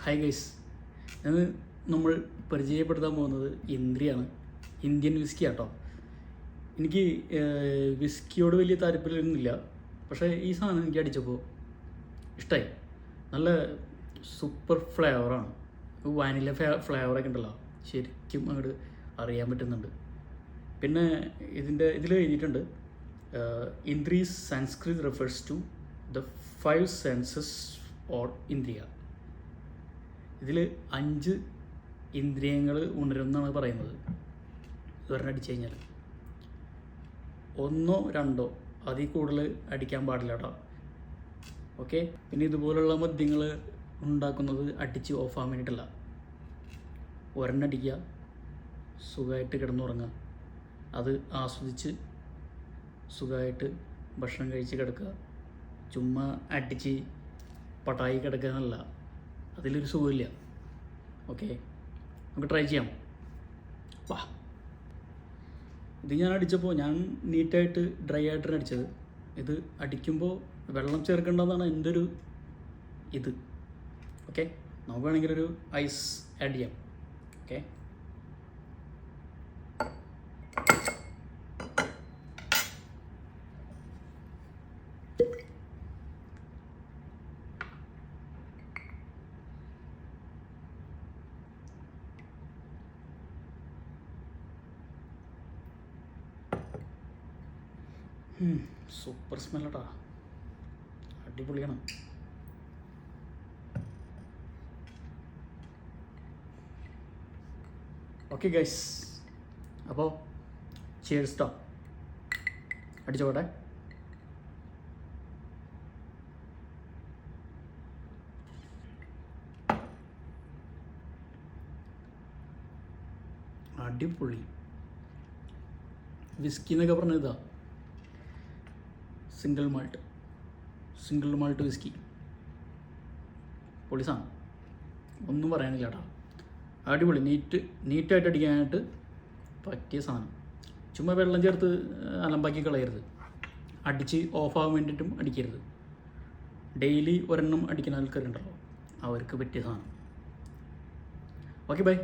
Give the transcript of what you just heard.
Hi guys, ഇന്ന് നമ്മൾ പരിചയപ്പെടുത്താൻ പോകുന്നത് ഇന്ദ്രിയാണ്. ഇന്ത്യൻ വിസ്കി ആട്ടോ. എനിക്ക് വിസ്കിയോട് വലിയ താല്പര്യമൊന്നുമില്ല, പക്ഷേ ഈ സാധനം എനിക്ക് അടിച്ചപ്പോൾ ഇഷ്ടമായി. നല്ല സൂപ്പർ ഫ്ലേവറാണ്. വാനില ഫ്ലേവറൊക്കെ ഉണ്ടല്ലോ, ശരിക്കും അങ്ങോട്ട് അറിയാൻ പറ്റുന്നുണ്ട്. പിന്നെ ഇതിൽ എഴുതിയിട്ടുണ്ട് ഇന്ദ്രീസ് Sanskrit refers to the 5 senses or indriya. ഇതിൽ 5 ഇന്ദ്രിയങ്ങൾ ഉണരുമെന്നാണ് പറയുന്നത്. ഇവരെ അടിച്ചു കഴിഞ്ഞാൽ 1 2 അതിൽ കൂടുതൽ അടിക്കാൻ പാടില്ല കേട്ടോ. ഓക്കെ. പിന്നെ ഇതുപോലുള്ള മദ്യങ്ങൾ ഉണ്ടാക്കുന്നത് അടിച്ച് ഓഫാകാൻ വേണ്ടിയിട്ടല്ല. ഒരെണ്ണടിക്കുക, സുഖമായിട്ട് കിടന്നുറങ്ങുക, അത് ആസ്വദിച്ച് സുഖമായിട്ട് ഭക്ഷണം കഴിച്ച് കിടക്കുക. ചുമ്മാ അടിച്ച് പട്ടായി കിടക്കുക എന്നല്ല, അതിലൊരു സുഖമില്ല. ഓക്കെ, നമുക്ക് ട്രൈ ചെയ്യാം. വാ. ഇത് ഞാൻ അടിച്ചപ്പോൾ ഞാൻ നീറ്റായിട്ട് ഡ്രൈ ആയിട്ടാണ് അടിച്ചത്. ഇത് അടിക്കുമ്പോൾ വെള്ളം ചേർക്കേണ്ടതാണ് എൻ്റെ ഒരു ഇത്. ഓക്കെ, നമുക്ക് വേണമെങ്കിൽ ഒരു ഐസ് ആഡ് ചെയ്യാം. ഓക്കെ, സൂപ്പർ സ്മെല്ലട്ടാ, അടിപൊളിയാണ്. ഓക്കെ ഗൈസ്, അപ്പോൾ ചിയേഴ്സ് ട്ടോ. അടിച്ചോട്ടെ. അടിപൊളി വിസ്കി എന്നൊക്കെ പറഞ്ഞ ഇതാ, സിംഗിൾ മാൾട്ട് വിസ്കി. പൊളി സാധനം, ഒന്നും പറയാനില്ല കേട്ടോ. അടിപൊളി, നീറ്റായിട്ട് അടിക്കാനായിട്ട് പറ്റിയ സാധനം. ചുമ്മാ വെള്ളം ചേർത്ത് അലമ്പാക്കി കളയരുത്, അടിച്ച് ഓഫാകാൻ വേണ്ടിയിട്ടും അടിക്കരുത്. ഡെയിലി ഒരെണ്ണം അടിക്കുന്ന ആൾക്കാരുണ്ടല്ലോ, അവർക്ക് പറ്റിയ സാധനം. Okay, by.